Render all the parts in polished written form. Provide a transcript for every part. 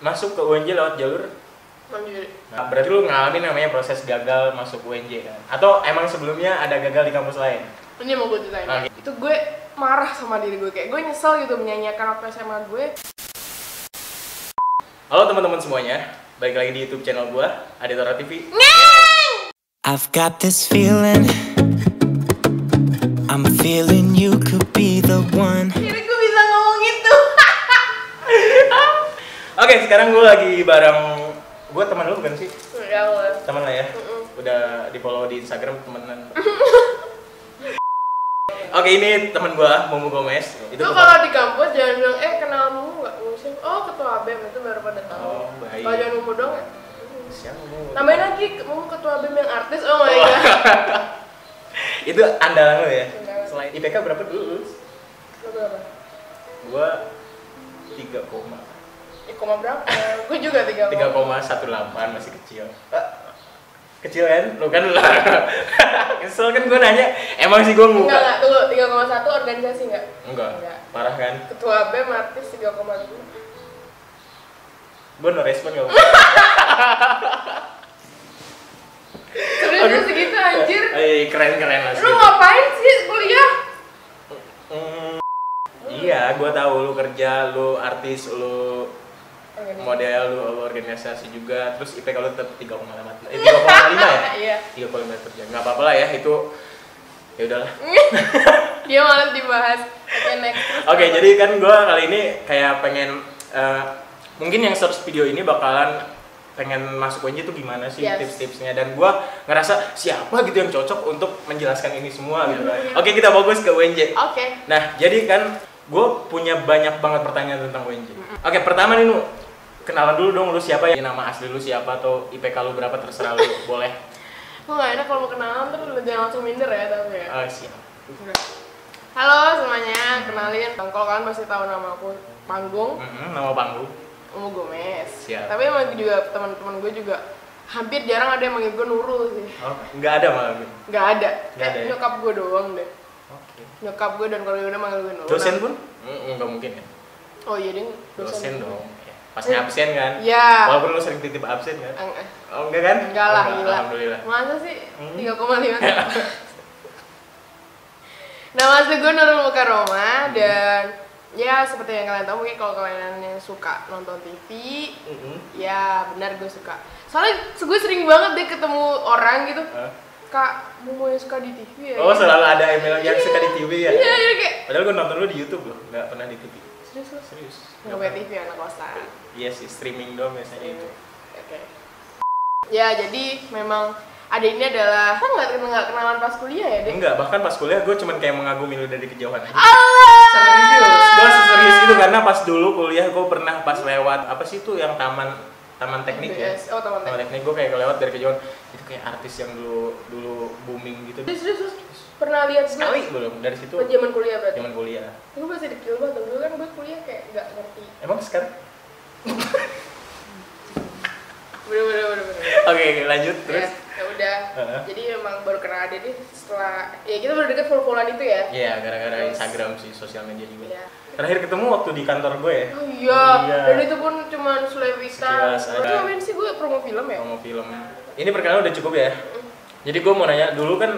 masuk ke UNJ lewat jalur mandiri. Nah, berarti lu ngalamin namanya proses gagal masuk UNJ kan? Atau emang sebelumnya ada gagal di kampus lain? Ini mau gue ceritain. Okay. Itu gue marah sama diri gue, kayak gue nyesel gitu menyanyiakan waktu SMA gue. Halo teman-teman semuanya, balik lagi di YouTube channel gue, Aditora TV. I've got this feeling, I'm feeling you could be the one. Akhirnya gue bisa ngomong itu. Oke, sekarang gue lagi bareng, gue teman lu bukan sih? Ya Allah. Teman lah ya, udah di follow di Instagram temenan. Oke, ini teman gue, Momo Gomez. Itu kalau di kampus jangan bilang, kenal Momo nggak? Musim, ketua BEM itu baru pada tahu. Oh, baik. Kalau jangan Momo dong ya. Siapa Momo? Nambahin lagi, Momo ketua BEM yang artis, oh my god. Itu andalan lo ya? Andalan. Selain IPK berapa dulu lu? Lo berapa? Gue 3, Koma berapa? Gue juga 3,18 masih kecil. Kecil kan? Lu kan lah. Kesel kan gue nanya. Emang sih gue nguka. Enggak, tunggu, 3,1 organisasi enggak? Enggak. Parah kan? Ketua BEM artis 3,2. Gue no respon gak? Serius segitu anjir? Keren lah. Lu ngapain sih kuliah? Iya, gue tahu lu kerja, lu artis, lu model, lu organisasi juga. Terus IPK lu tetap 3,5 ya? Iya. 3,5 kerja. Nggak apa-apa lah ya, itu ya udahlah. Dia malah dibahas. Oke, next. Oke, jadi kan gue kali ini kayak pengen mungkin yang search video ini bakalan pengen masuk UNJ itu gimana sih, tips-tipsnya, dan gue ngerasa siapa gitu yang cocok untuk menjelaskan ini semua gitu kan. Oke, kita fokus ke UNJ. Oke. Nah, jadi kan gue punya banyak banget pertanyaan tentang UNJ. Oke, pertama nih, Nu, kenalan dulu dong, lu siapa ya? Nama asli lu siapa atau IPK lu berapa, terserah lu, boleh. Gue gak enak kalau mau kenalan terus lu jangan langsung minder ya, tapi ya. Siap. Halo semuanya, kenalin. Kalau kalian pasti tahu nama aku panggung. Nama panggung. Momo Gomez. Siap. Tapi emang juga teman-teman gue juga hampir jarang ada yang manggil gue Nurul sih. Oh, nggak ada malah gitu. Nggak ada. Nggak ada ya? Nyokap gue doang deh. Oke. Nyokap gue dan keluarga gue manggil gue Nurul. Dosen pun? Nggak mungkin ya. Oh iya, dia Dosen dong. Pasnya absen kan? Iya. Walaupun lu sering titip absen kan? Oh enggak kan? Enggak lah, gila. Alhamdulillah. Masa sih 3,5? Nama asli gue Nurul Mukaroma, dan ya seperti yang kalian tahu, mungkin kalau kalian yang suka nonton TV, ya benar gue suka. Soalnya gue sering banget deh ketemu orang gitu, Kak, Momo yang suka di TV ya? Oh, selalu ada email yang suka di TV ya? Iya, kayak padahal gue nonton lu di YouTube loh, nggak pernah di TV. serius? Nggak punya TV anak kosan. Iya sih, streaming doang biasanya itu. Oke. Ya, jadi memang ada ini adalah nggak kenalan pas kuliah ya, deh? Enggak, bahkan pas kuliah gue cuman kayak mengagumi lu dari kejauhan aja. Allah! Serius, gue serius itu karena pas dulu kuliah gue pernah pas lewat apa sih itu yang taman teknik ya? Oh, taman teknik. Gue kayak kelewat dari kejauhan, itu kayak artis yang dulu booming gitu. Serius? Pernah lihat Sekali belum dari situ. Pas zaman kuliah berarti? Zaman kuliah. Gue masih dekil banget, dulu kan gue kuliah kayak nggak ngerti. Emang sekarang? Bener. Oke, lanjut terus. Ya udah. Jadi emang baru kenal Ade nih setelah ya kita baru deket follow-followan itu ya. Iya, gara-gara Instagram sih, sosial media juga. Iya. Terakhir ketemu waktu di kantor gue ya. Oh iya. Dan itu pun cuma Sulawita. Sekilas ada. Itu ngapain sih gue promo film ya? Promo film. Ini perkenalan udah cukup ya. Jadi gue mau nanya, dulu kan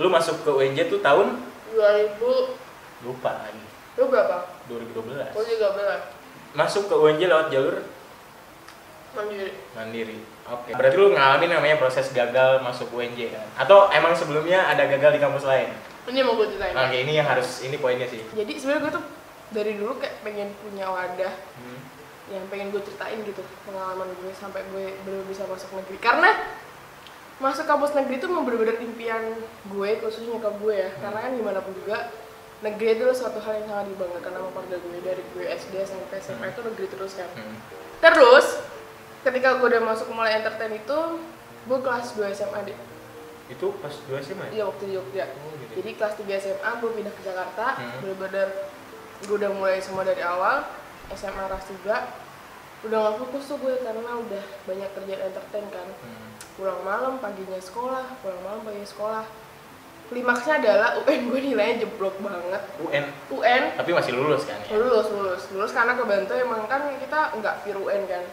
lu masuk ke UNJ tuh tahun 2000. lupa lagi. Lu berapa? 2012. Gue juga belas. Masuk ke UNJ lewat jalur mandiri. Oke. Berarti lu ngalamin namanya proses gagal masuk UNJ kan? Atau emang sebelumnya ada gagal di kampus lain? Ini mau gue ceritain. Oke, ini yang ini poinnya sih. Jadi sebenarnya gue tuh dari dulu kayak pengen punya wadah yang pengen gue ceritain gitu, pengalaman gue sampai gue belum bisa masuk negeri. Karena masuk kampus negeri itu memang bener-bener impian gue, khususnya nyokap gue ya. Karena kan gimana pun juga negeri itu suatu hal yang sangat dibanggakan sama keluarga gue. Dari gue SD sampai SMA itu negeri terus kan. Terus ketika gue udah masuk mulai entertain itu, gue kelas 2 SMA deh. Itu pas 2 SMA? Iya, waktu di Jogja. Gitu. Jadi kelas 3 SMA gue pindah ke Jakarta, bener-bener gue udah mulai semua dari awal. SMA kelas 3 udah gak fokus tuh gue karena udah banyak kerjaan entertain kan. Pulang malam paginya sekolah, pulang malam paginya sekolah. klimaksnya adalah UN gue nilainya jeblok banget. UN tapi masih lulus kan ya? Lulus karena kebantu, emang kan kita nggak pure UN kan.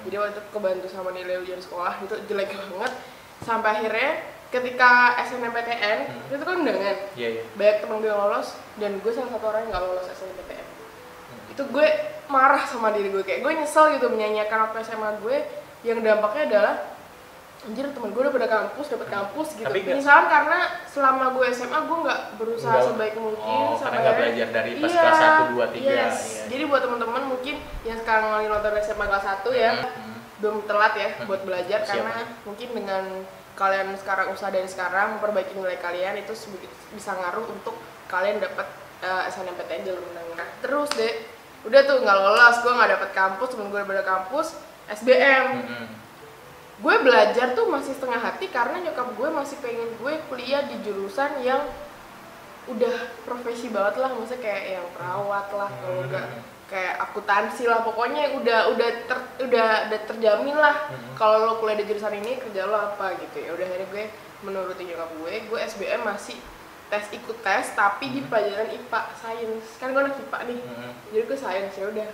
Jadi waktu itu kebantu sama nilai ujian sekolah itu jelek banget. Sampai akhirnya ketika SNMPTN itu kan undangan. Banyak temen gue yang lolos dan gue salah satu orang yang nggak lolos SNMPTN. Itu gue marah sama diri gue, kayak gue nyesel gitu menyanyiakan waktu SMA gue, yang dampaknya adalah anjir temen gue udah pada dapet kampus gitu. Penyesalan karena selama gue SMA gue nggak berusaha sebaik mungkin karena nggak belajar dari pas kelas 1, 2, 3. Yes. Jadi buat teman-teman mungkin yang sekarang lagi nonton SMA kelas 1 ya, belum telat ya buat belajar. Karena mungkin dengan kalian sekarang usaha dari sekarang memperbaiki nilai kalian, itu bisa ngaruh untuk kalian dapat SNMPTN jalur menengah. Terus deh udah tuh nggak lolos, gue nggak dapet kampus, temen gue udah kampus SBM. Gue belajar tuh masih setengah hati karena nyokap gue masih pengen gue kuliah di jurusan yang udah profesi banget lah, maksudnya kayak yang perawat lah, kalau enggak kayak akuntansi lah, pokoknya udah terjamin lah kalau lo kuliah di jurusan ini kerja lo apa gitu ya. Udah akhirnya gue menuruti nyokap gue SBM masih ikut tes tapi di pelajaran IPA sains, kan gue anak IPA nih, jadi gue sains. Ya udah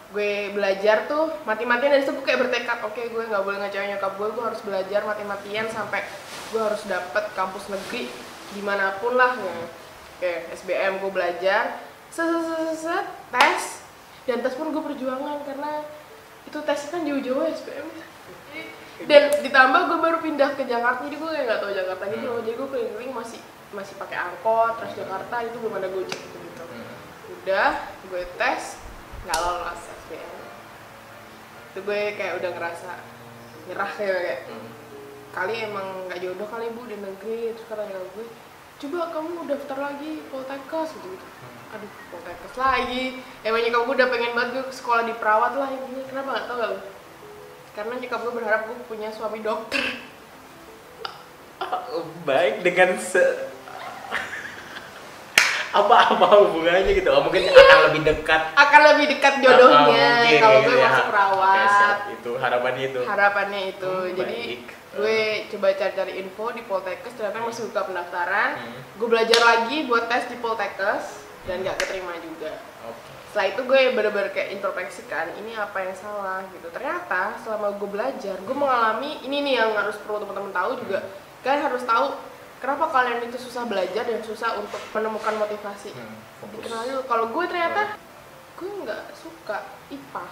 gue belajar tuh mati-matian, dari situ gue kayak bertekad, oke, gue nggak boleh ngecewain nyokap gue harus belajar mati-matian sampai gue harus dapet kampus negeri dimanapun lah ya. Oke, SBM gue belajar, tes, dan tes pun gue perjuangan karena itu tesnya kan jauh-jauh SBM, dan ditambah gue baru pindah ke Jakarta, jadi gue kayak nggak tahu Jakarta gitu loh, jadi gue keliling-keliling masih pakai angkot, Transjakarta, itu belum ada Gojek gitu. Udah gue tes nggak lolos SBM, itu gue kayak udah ngerasa nyerah kayak kali emang nggak jodoh kali bu di negeri. Terus kata gue, coba kamu daftar lagi Poltekkes gitu. Aduh, Poltekkes lagi, emang nyokap gue udah pengen banget gue sekolah di perawat lah intinya. Kenapa nggak tau gak lu? Karena nyokap gue berharap gue punya suami dokter. Baik dengan apa hubungannya gitu? Mungkin akan lebih dekat jodohnya kalau gue masuk perawat. Itu harapannya itu. Jadi gue coba cari info di Poltekkes, ternyata masih buka pendaftaran. Gue belajar lagi buat tes di Poltekkes dan nggak keterima juga. Setelah itu gue bener-bener kayak introspeksi kan, ini apa yang salah gitu. Ternyata selama gue belajar, gue mengalami ini nih yang harus perlu teman-teman tahu juga. Kalian harus tahu kenapa kalian itu susah belajar dan susah untuk menemukan motivasi. Dikenal dulu. Kalau gue ternyata gue nggak suka IPA.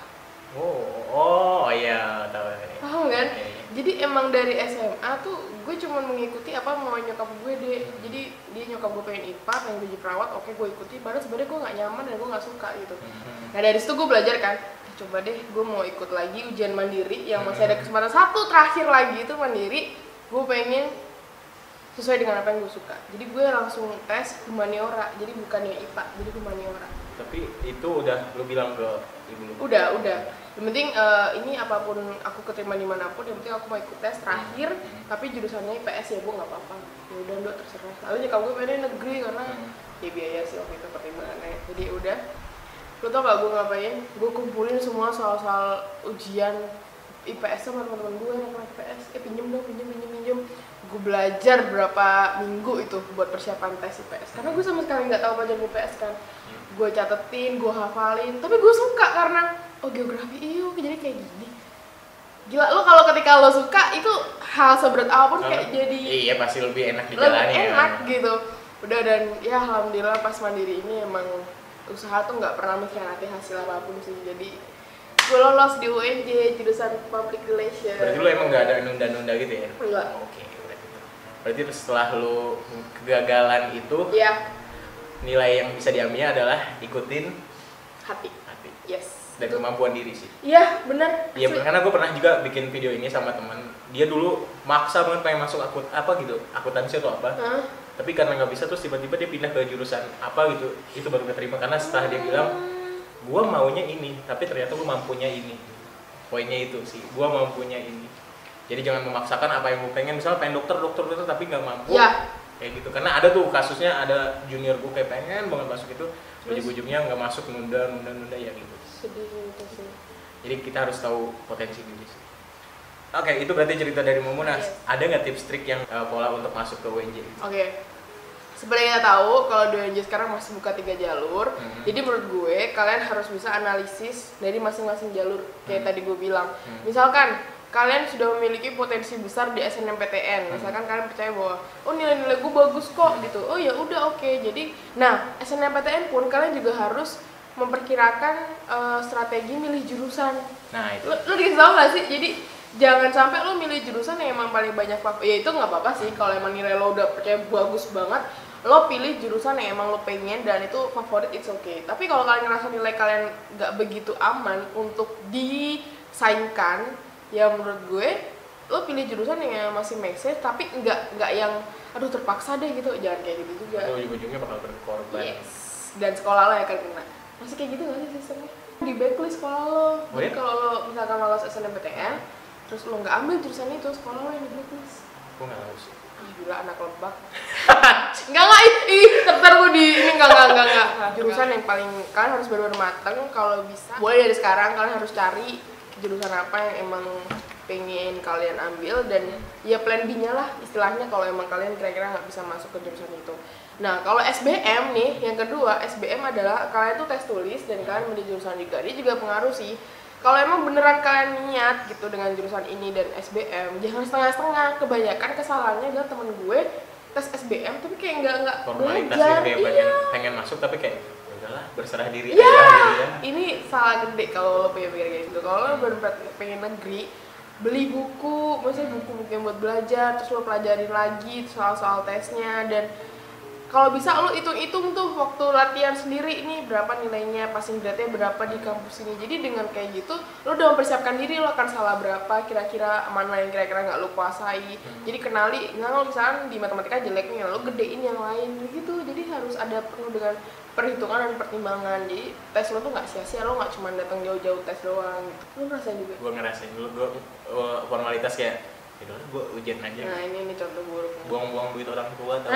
Oh iya, tahu. Paham kan? Jadi emang dari SMA tuh gue cuma mengikuti apa mau nyokap gue deh. Jadi dia nyokap gue pengen IPA, pengen jadi perawat, oke gue ikuti. Padahal sebenarnya gue nggak nyaman dan gue nggak suka gitu. Nah dari situ gue belajar kan, coba deh gue mau ikut lagi ujian mandiri yang masih ada kesempatan satu terakhir lagi itu mandiri. Gue pengen sesuai dengan apa yang gue suka. Jadi gue langsung tes humaniora, jadi bukannya IPA, jadi humaniora. Tapi itu udah lu bilang ke ibu lu? Udah. Yang penting ini apapun aku keterima dimanapun, yang penting aku mau ikut tes terakhir, tapi jurusannya IPS ya bu, nggak apa-apa. Ya udah Dok, terserah. Lalu nyokap gue pengen negeri karena ya biaya sih waktu itu pertimbangannya. Jadi udah. Lu tau gak gue ngapain? Gue kumpulin semua soal-soal ujian IPS sama teman-teman gue yang IPS. Pinjem dong. Gue belajar berapa minggu itu buat persiapan tes IPS. Karena gue sama sekali nggak tahu pelajaran IPS kan. Gue catetin, gue hafalin. Tapi gue suka karena geografi jadi kayak gini. Gila, lo kalau ketika lo suka itu hal seberat apapun kayak jadi. Iya pasti lebih enak dijalani. Lebih enak gitu. Udah, dan ya alhamdulillah pas mandiri ini emang usaha tuh nggak pernah mengkhianati hasil apapun sih. Jadi gue lolos di UNJ jurusan Public Relations. Berarti lo emang nggak ada nunda-nunda gitu ya? Enggak. Oke. Berarti setelah lo kegagalan itu, nilai yang bisa diambilnya adalah ikutin hati. Yes. Dan kemampuan diri sih. Iya, benar. Iya, karena gue pernah juga bikin video ini sama teman. Dia dulu maksa banget pengen masuk akuntansi atau apa. Tapi karena nggak bisa, terus tiba-tiba dia pindah ke jurusan apa gitu. Itu baru keterima karena setelah dia bilang, gue maunya ini, tapi ternyata gue mampunya ini. Poinnya itu sih, gue mampunya ini. Jadi jangan memaksakan apa yang gue pengen. Misalnya pengen dokter tapi nggak mampu. Kayak gitu. Karena ada tuh kasusnya, ada junior gue kayak pengen banget masuk itu, ujung-ujungnya nggak masuk, nunda ya gitu. Sedih gitu sih. Jadi kita harus tahu potensi diri sih. Oke, itu berarti cerita dari Momo. Ada nggak tips trik yang pola untuk masuk ke UNJ? Oke. Seperti kita tahu, kalau UNJ sekarang masih buka 3 jalur. Jadi menurut gue, kalian harus bisa analisis dari masing-masing jalur. Kayak tadi gue bilang. Misalkan, kalian sudah memiliki potensi besar di SNMPTN. Misalkan kalian percaya bahwa, oh nilai-nilai gue bagus kok gitu. Oh ya udah oke. Jadi, nah SNMPTN pun kalian juga harus memperkirakan strategi milih jurusan. Nah itu. Lo dikasih tau gak sih? Jadi jangan sampai lo milih jurusan yang emang paling banyak ya itu nggak apa-apa sih kalau emang nilai lo udah percaya bagus banget, lo pilih jurusan yang emang lo pengen dan itu favorit, it's okay. Tapi kalau kalian ngerasa nilai kalian nggak begitu aman untuk disaingkan, ya menurut gue lo pilih jurusan yang masih make sense tapi nggak yang aduh terpaksa deh gitu, jangan kayak gitu juga. Ujung-ujungnya bakal berkorban. Yes. Dan sekolah lo yang akan kena. Masih kayak gitu nggak sih sistemnya? Di backlist sekolah lo. Jadi kalau lo misalkan lolos SNMPTN, terus lo nggak ambil jurusan itu, sekolah lo yang di blacklist. Gue nggak tahu sih. Ih, gila anak lebak. Enggak, tertar gue di ini enggak. Jurusan yang paling kalian harus benar-benar matang kalau bisa. Mulai dari sekarang kalian harus cari jurusan apa yang emang pengen kalian ambil dan ya plan B-nya lah istilahnya kalau emang kalian kira-kira nggak bisa masuk ke jurusan itu. Nah kalau SBM nih, yang kedua SBM adalah kalian tuh tes tulis dan kalian milih jurusan juga. Dia juga pengaruh sih. Kalau emang beneran kalian niat gitu dengan jurusan ini dan SBM, jangan setengah-setengah. Kebanyakan kesalahannya adalah temen gue tes SBM tapi kayak nggak formalitas belajar. Gitu ya, Iya. pengen masuk tapi kayak udahlah berserah diri Ya, aja gitu ya. ini salah gede kalau lo pikir kayak gitu. Kalau lo bener-bener pengen negeri, beli buku, maksudnya buku-buku yang buat belajar, terus lo pelajarin lagi soal-soal tesnya dan kalau bisa lo hitung-hitung tuh waktu latihan sendiri ini berapa nilainya, passing grade-nya berapa di kampus ini. Jadi dengan kayak gitu, lo udah mempersiapkan diri lo akan salah berapa, kira-kira mana yang kira-kira nggak lo kuasai. Jadi kenali, nggak lo misalnya di matematika jeleknya, lo gedein yang lain gitu. Jadi harus ada penuh dengan perhitungan dan pertimbangan. Jadi tes lo tuh nggak sia-sia, lo nggak cuma datang jauh-jauh tes doang gitu. Lo ngerasain juga? Gue ngerasain dulu, gue formalitas kayak yaudah gue ujian aja. Nah ini contoh buruk. Buang-buang duit orang tua tau.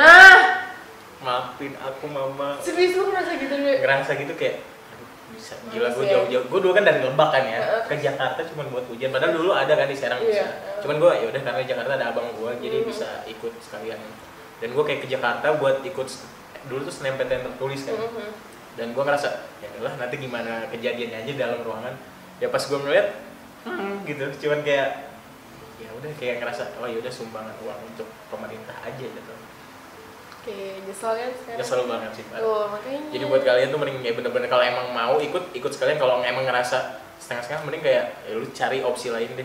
Maafin aku mama. Serius lu ngerasa gitu deh? Ngerasa gitu kayak aduh bisa gila gue jauh-jauh. Gue dulu kan dari Lebak kan ya ke Jakarta cuma buat ujian. Padahal dulu ada kan di Serang bisa. Cuman gue yaudah karena di Jakarta ada abang gue jadi bisa ikut sekalian. Dan gue kayak ke Jakarta buat ikut dulu tuh SNMPTN tertulis kan. Dan gue ngerasa ya udahlah nanti gimana kejadiannya aja dalam ruangan. Ya pas gue melihat gitu cuman kayak ya udah kayak ngerasa oh yaudah sumbangan uang untuk pemerintah aja gitu. Oke, nyesel kan sekarang? Nyesel banget sih Pak. Tuh, makanya. Jadi buat kalian tuh mending kayak bener-bener kalau emang mau ikut sekalian, kalau emang ngerasa setengah-setengah mending kayak ya lu cari opsi lain deh.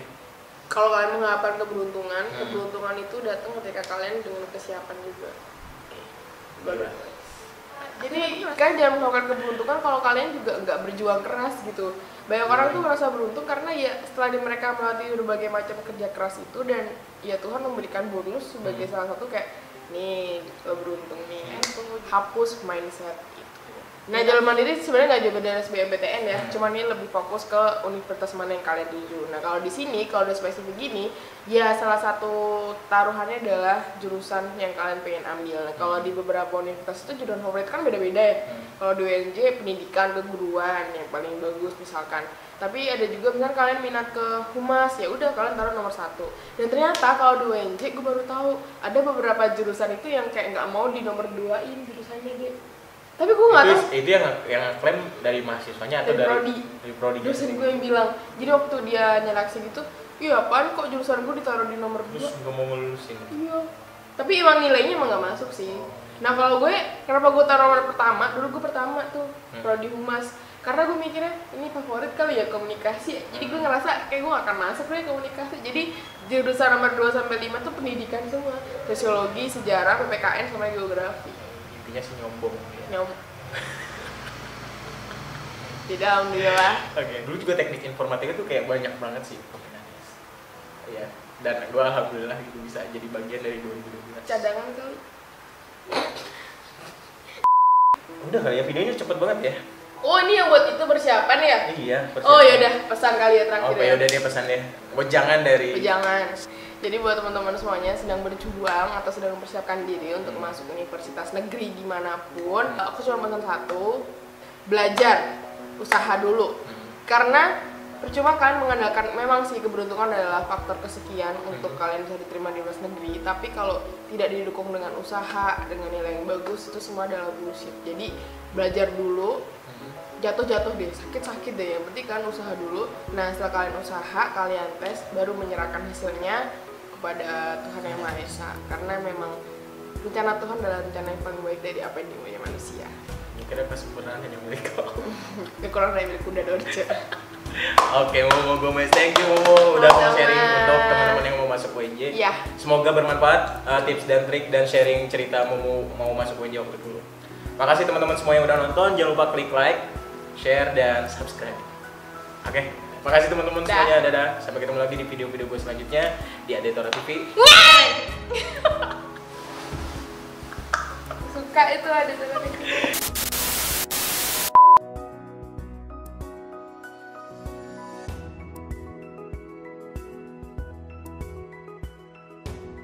Kalau kalian mengharapkan keberuntungan, keberuntungan itu datang ketika kalian dengan kesiapan juga. Baru. Jadi kalian jangan melakukan keberuntungan kalau kalian juga nggak berjuang keras gitu. Banyak orang tuh merasa beruntung karena ya setelah mereka melalui berbagai macam kerja keras itu dan ya Tuhan memberikan bonus sebagai salah satu kayak nih lo beruntung nih, hapus mindset itu. Nah jalur mandiri sebenarnya nggak jauh dari SBMPTN ya, cuman ini lebih fokus ke universitas mana yang kalian tuju. Nah kalau di sini kalau udah spesifik gini, ya salah satu taruhannya adalah jurusan yang kalian pengen ambil. Nah, kalau di beberapa universitas itu jurusan favorit kan beda-beda ya. Kalau di UNJ pendidikan keguruan yang paling bagus misalkan. Tapi ada juga misalnya kalian minat ke humas, ya udah kalian taruh nomor 1. Dan ternyata kalau di UNJ gue baru tahu ada beberapa jurusan itu yang kayak nggak mau di nomor 2-in jurusannya deh. Tapi gue nggak tahu. Itu yang klaim dari mahasiswanya atau dari prodi? Dosen gue yang bilang. Jadi waktu dia nyeleksi gitu, iya apaan kok jurusan gue ditaruh di nomor 2? Terus nggak mau ngelulusin? Iya. Tapi emang nilainya emang nggak masuk sih. Nah kalau gue, kenapa gue taruh nomor pertama? Dulu gue pertama tuh prodi humas. Karena gue mikirnya ini favorit kali ya komunikasi. Jadi gue ngerasa kayak gue gak akan masuk deh komunikasi. Jadi jurusan nomor 2 sampai 5 tuh pendidikan semua. Sosiologi, sejarah, PPKN sama geografi. Intinya sih nyombong. Tidak, alhamdulillah. Oke, dulu juga teknik informatika tuh kayak banyak banget sih peminatnya. Iya, dan gue alhamdulillah gitu bisa jadi bagian dari 2012. Cadangan kali. Udah kali ya, videonya cepet banget ya. Oh ini yang buat itu persiapan ya? Iya, persiapan. Oh yaudah, pesan kali ya terakhir ya. Yaudah deh pesan deh. Jangan dari. Jangan. Jadi buat teman-teman semuanya sedang berjuang atau sedang mempersiapkan diri untuk masuk universitas negeri dimanapun, aku cuma pesan satu, belajar, usaha dulu. Karena percuma kan mengandalkan, memang sih keberuntungan adalah faktor kesekian untuk kalian bisa diterima di luar negeri, tapi kalau tidak didukung dengan usaha, dengan nilai yang bagus, itu semua adalah bullshit. Jadi belajar dulu, jatuh-jatuh deh, sakit-sakit deh, yang penting kan usaha dulu. Nah setelah kalian usaha, kalian tes, baru menyerahkan hasilnya kepada Tuhan Yang Maha Esa, karena memang rencana Tuhan adalah rencana yang paling baik dari apa yang dimaunya manusia. Kira kesempurnaan hanya milik kau. Kekurangan dari milik Kuda Dorce. Oke, Momo Gomez, thank you Momo udah mau sharing untuk teman-teman yang mau masuk UNJ. Iya. Semoga bermanfaat tips dan trik dan sharing cerita Momo mau masuk UNJ waktu dulu. Makasih teman-teman semua yang udah nonton, jangan lupa klik like, share dan subscribe. Oke, makasih teman-teman semuanya, dadah. Sampai ketemu lagi di video-video gue selanjutnya di Adetora TV. Suka itu Adetora TV.